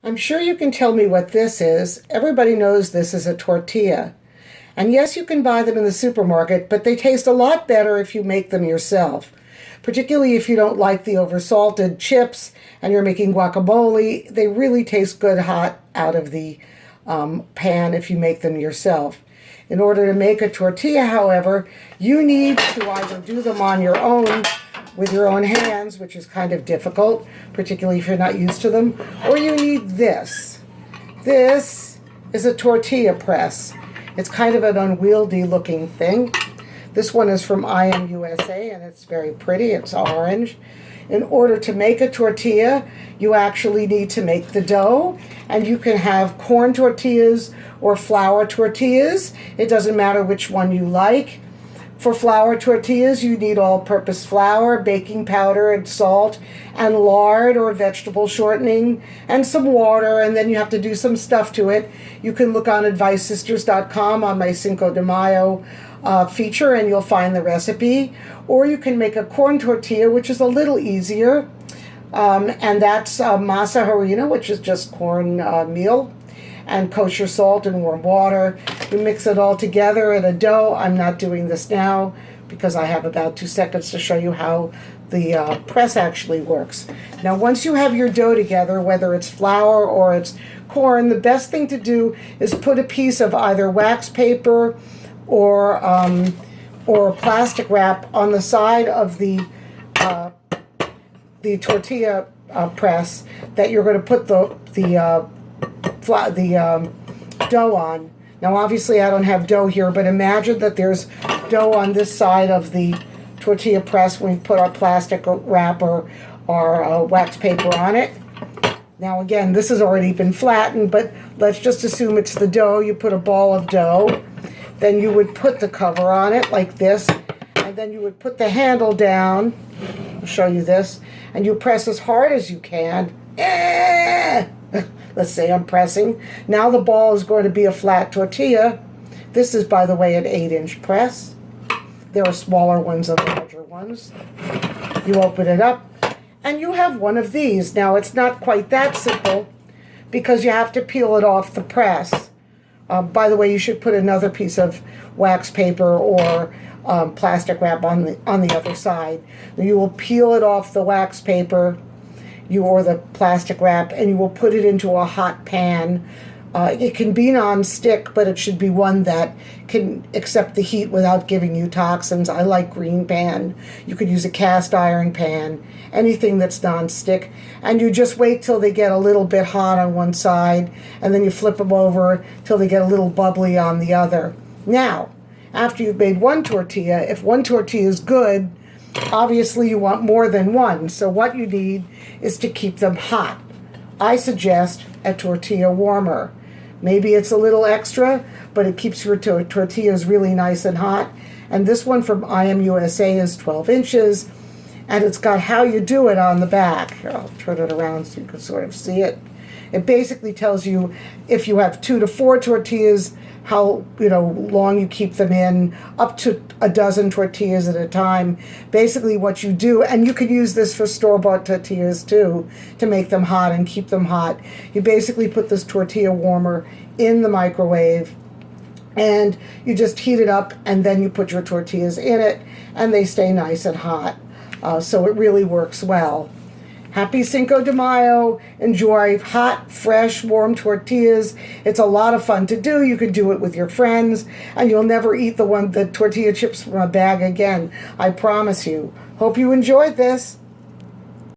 I'm sure you can tell me what this is. Everybody knows this is a tortilla. And yes, you can buy them in the supermarket, but they taste a lot better if you make them yourself. Particularly if you don't like the oversalted chips and you're making guacamole, they really taste good hot out of the pan if you make them yourself. In order to make a tortilla, however, you need to either do them on your own with your own hands, which is kind of difficult, particularly if you're not used to them, or you need this. This is a tortilla press. It's kind of an unwieldy looking thing. This one is from USA and it's very pretty. It's orange. In order to make a tortilla, you actually need to make the dough, and you can have corn tortillas or flour tortillas. It doesn't matter which one you like. For flour tortillas, you need all-purpose flour, baking powder, and salt, and lard or vegetable shortening, and some water, and then you have to do some stuff to it. You can look on advicesisters.com on my Cinco de Mayo feature, and you'll find the recipe. Or you can make a corn tortilla, which is a little easier, and that's masa harina, which is just corn meal, and kosher salt and warm water. You mix it all together in a dough. I'm not doing this now because I have about 2 seconds to show you how the press actually works. Now, once you have your dough together, whether it's flour or it's corn, the best thing to do is put a piece of either wax paper or plastic wrap on the side of the tortilla press that you're going to put the dough on. Now, obviously, I don't have dough here, but imagine that there's dough on this side of the tortilla press when we put our plastic wrap or wax paper on it. Now, again, this has already been flattened, but let's just assume it's the dough. You put a ball of dough, then you would put the cover on it like this, and then you would put the handle down. I'll show you this, and you press as hard as you can. Let's say I'm pressing. Now the ball is going to be a flat tortilla. This is, by the way, an 8-inch press. There are smaller ones and larger ones. You open it up, and you have one of these. Now, it's not quite that simple because you have to peel it off the press. By the way, you should put another piece of wax paper or plastic wrap on the other side. You will peel it off the wax paper or the plastic wrap, and you will put it into a hot pan. It can be non-stick, but it should be one that can accept the heat without giving you toxins. I like green pan. You could use a cast iron pan, anything that's non-stick. And you just wait till they get a little bit hot on one side, and then you flip them over till they get a little bubbly on the other. Now, after you've made one tortilla, if one tortilla is good, obviously you want more than one. So what you need is to keep them hot. I suggest a tortilla warmer. Maybe it's a little extra, but it keeps your tortillas really nice and hot. And this one from USA is 12 inches, and it's got how you do it on the back. Here, I'll turn it around so you can sort of see it. It basically tells you if you have 2 to 4 tortillas, how long you keep them in, up to a dozen tortillas at a time. Basically what you do, and you can use this for store-bought tortillas too, to make them hot and keep them hot. You basically put this tortilla warmer in the microwave, and you just heat it up, and then you put your tortillas in it, and they stay nice and hot. So it really works well. Happy Cinco de Mayo. Enjoy hot, fresh, warm tortillas. It's a lot of fun to do. You could do it with your friends, and you'll never eat the tortilla chips from a bag again. I promise you. Hope you enjoyed this.